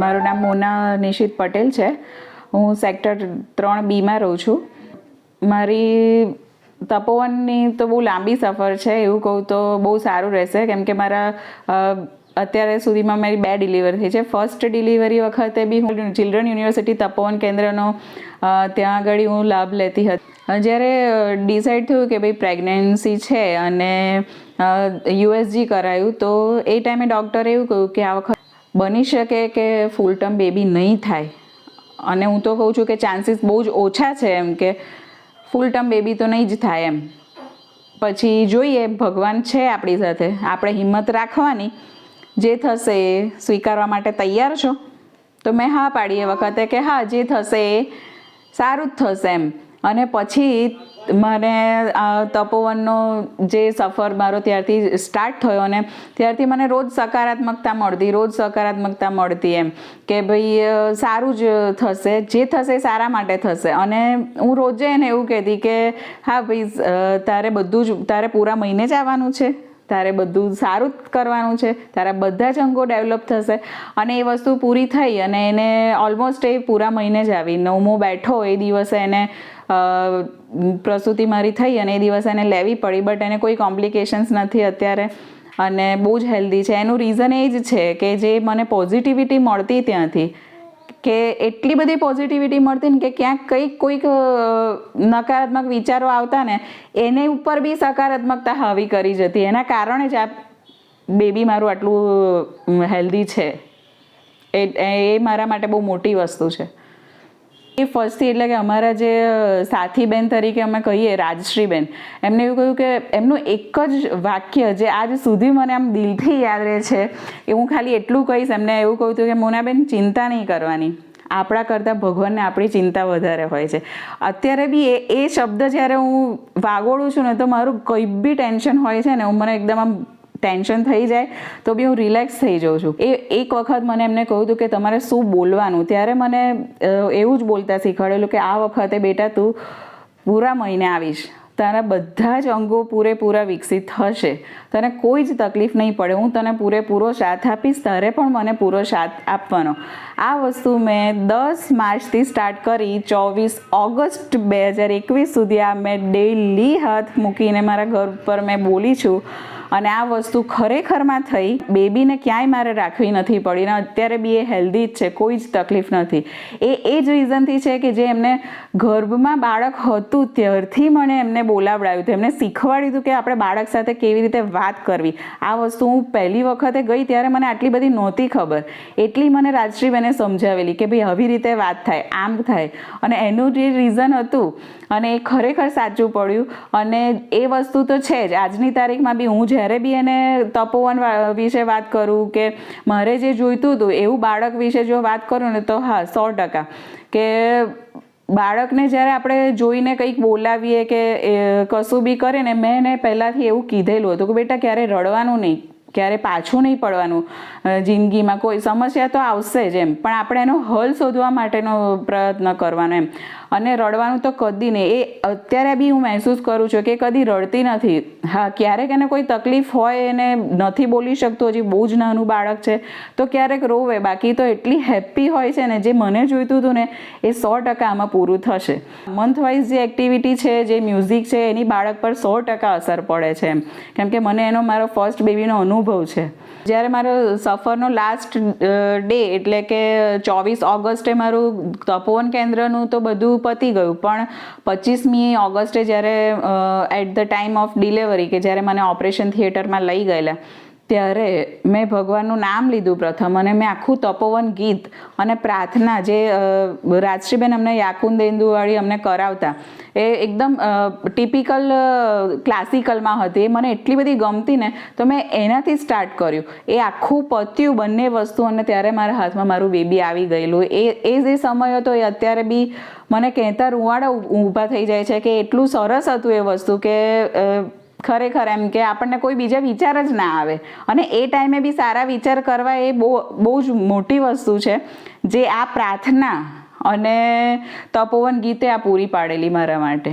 મારું નામ મોના નિશિત પટેલ છે. હું સેક્ટર 3B રહું છું. મારી તપોવનની તો બહુ લાંબી સફર છે, એવું કહું તો બહુ સારું રહેશે, કેમ કે મારા અત્યારે સુધીમાં મારી 2 ડિલિવરી થઈ છે. ફર્સ્ટ ડિલિવરી વખતે બી હું ચિલ્ડ્રન યુનિવર્સિટી તપોવન કેન્દ્રનો ત્યાં આગળ હું લાભ લેતી હતી. જ્યારે ડિસાઇડ થયું કે ભાઈ પ્રેગ્નન્સી છે અને USG કરાયું, તો એ ટાઈમે ડૉક્ટરે એવું કહ્યું કે આ વખત બની શકે કે ફૂલ ટર્મ બેબી નહીં થાય, અને હું તો કહું છું કે ચાન્સીસ બહુ જ ઓછા છે, એમ કે ફૂલ ટર્મ બેબી તો નહીં જ થાય એમ. પછી જોઈએ, ભગવાન છે આપણી સાથે, આપણે હિંમત રાખવાની, જે થશે એ સ્વીકારવા માટે તૈયાર છો? તો મેં હા પાડી એ વખતે કે હા, જે થશે એ સારું જ થશે એમ. અને પછી મને તપોવનનો જે સફર મારો ત્યારથી સ્ટાર્ટ થયો, અને ત્યારથી મને રોજ સકારાત્મકતા મળતી એમ કે ભાઈ સારું જ થશે, જે થશે સારા માટે થશે. અને હું રોજે એને એવું કહેતી કે હા ભાઈ, તારે પૂરા મહિને જ આવવાનું છે, તારે બધું સારું જ કરવાનું છે, તારા બધા જ અંગો ડેવલપ થશે. અને એ વસ્તુ પૂરી થઈ, અને એને ઓલમોસ્ટ એ પૂરા મહિને જ આવી. 9મો બેઠો એ દિવસે એને પ્રસૂતિ મારી થઈ, અને એ દિવસે એને લેવી પડી, બટ એને કોઈ કોમ્પ્લિકેશન્સ નથી અત્યારે, અને બહુ જ હેલ્ધી છે. એનું રીઝન એ જ છે કે જે મને પોઝિટિવિટી મળતી ત્યાંથી, કે એટલી બધી પોઝિટિવિટી મળતી ને કે ક્યાંક કોઈક નકારાત્મક વિચારો આવતા ને, એને ઉપર બી સકારાત્મકતા હાવી કરી જતી. એના કારણે જ આ બેબી મારું આટલું હેલ્ધી છે. એ મારા માટે બહુ મોટી વસ્તુ છે. એ ફર્સ્ટથી, એટલે કે અમારા જે સાથી બેન તરીકે અમે કહીએ, રાજશ્રીબેન, એમને એવું કહ્યું કે એમનું એક જ વાક્ય જે આજ સુધી મને આમ દિલથી યાદ રહે છે, એ હું ખાલી એટલું કહીશ. એમને એવું કહ્યું હતું કે મોનાબેન, ચિંતા નહીં કરવાની, આપણા કરતાં ભગવાનને આપણી ચિંતા વધારે હોય છે. અત્યારે બી એ શબ્દ જ્યારે હું વાગોળું છું ને, તો મારું કંઈ બી ટેન્શન હોય છે ને, હું મને એકદમ આમ ટેન્શન થઈ જાય તો બી હું રિલેક્સ થઈ જાઉં છું. એક વખત મને એમને કહ્યું હતું કે તમારે શું બોલવાનું, ત્યારે મને એવું જ બોલતા શીખવાડેલું કે આ વખતે બેટા તું પૂરા મહિને આવીશ, તારા બધા જ અંગો પૂરેપૂરા વિકસિત થશે, તને કોઈ જ તકલીફ નહીં પડે, હું તને પૂરેપૂરો સાથ આપીશ, તારે પણ મને પૂરો સાથ આપવાનો. આ વસ્તુ મેં 10 માર્ચથી સ્ટાર્ટ કરી, 24 ઓગસ્ટ 2021 સુધી આ મેં ડેઈલી હાથ મૂકીને મારા ઘર પર મેં બોલી છું. અને આ વસ્તુ ખરેખરમાં થઈ. બેબીને ક્યાંય મારે રાખવી નથી પડી, ને અત્યારે બી એ હેલ્ધી જ છે, કોઈ જ તકલીફ નથી. એ જ રીઝનથી છે કે જે એમને ગર્ભમાં બાળક હતું ત્યારથી મને એમને બોલાવડાવ્યું હતું, એમને શીખવાડ્યું હતું કે આપણે બાળક સાથે કેવી રીતે વાત કરવી. આ વસ્તુ હું પહેલી વખતે ગઈ ત્યારે મને આટલી બધી નહોતી ખબર, એટલી મને રાજશ્રીબેને સમજાવેલી કે ભાઈ આવી રીતે વાત થાય, આમ થાય. અને એનું જે રીઝન હતું, અને એ ખરેખર સાચું પડ્યું. અને એ વસ્તુ તો છે જ. આજની તારીખમાં બી હું જ્યારે બી એને તપોવન વિશે વાત કરું, કે મારે જે જોઈતું હતું એવું બાળક વિશે જો વાત કરું ને, તો હા, 100% કે બાળકને જ્યારે આપણે જોઈને કંઈક બોલાવીએ કે કશું બી કરે ને, મેં એને પહેલાંથી એવું કીધેલું હતું કે બેટા ક્યારે રડવાનું નહીં, ક્યારે પાછું નહીં પડવાનું. જિંદગીમાં કોઈ સમસ્યા તો આવશે જ એમ, પણ આપણે એનો હલ શોધવા માટેનો પ્રયત્ન કરવાનો એમ. અને રડવાનું તો કદી નહીં. એ અત્યારે બી હું મહેસૂસ કરું છું કે કદી રડતી નથી. હા, ક્યારેક એને કોઈ તકલીફ હોય, એને નથી બોલી શકતું, હજી બહુ જ નાનું બાળક છે, તો ક્યારેક રોવે. બાકી તો એટલી હેપ્પી હોય છે ને, જે મને જોઈતું હતું ને એ 100% આમાં પૂરું થશે. મંથ વાઇઝ જે એક્ટિવિટી છે, જે મ્યુઝિક છે, એની બાળક પર 100% અસર પડે છે એમ, કેમ કે મને એનો મારો ફર્સ્ટ બેબીનો અનુભવ છે. જ્યારે મારો સફરનો લાસ્ટ ડે, એટલે કે 24 ઓગસ્ટે મારું તપોવન કેન્દ્રનું તો બધું પતી ગયું, પણ 25મી ઓગસ્ટે જ્યારે at the time of delivery, કે જ્યારે મને ઓપરેશન થિયેટરમાં લઈ ગયેલા, ત્યારે મેં ભગવાનનું નામ લીધું પ્રથમ, અને મેં આખું તપોવન ગીત અને પ્રાર્થના જે રાજશ્રીબેન અમને યાકુંદેન્દુવાળી અમને કરાવતા, એ એકદમ ટિપિકલ ક્લાસિકલમાં હતી. એ મને એટલી બધી ગમતી ને, તો મેં એનાથી સ્ટાર્ટ કર્યું. એ આખું પત્યું બંને વસ્તુ, અને ત્યારે મારા હાથમાં મારું બેબી આવી ગયેલું. એ જે સમય હતો, એ અત્યારે બી મને કહેતા રૂવાડા ઊભા થઈ જાય છે કે એટલું સરસ હતું એ વસ્તુ, કે ખરેખર એમ કે આપણને કોઈ બીજા વિચાર જ ના આવે. અને એ ટાઈમે બી સારા વિચાર કરવા એ બહુ જ મોટી વસ્તુ છે, જે આ પ્રાર્થના અને તપોવન ગીતે આ પૂરી પાડેલી મારા માટે.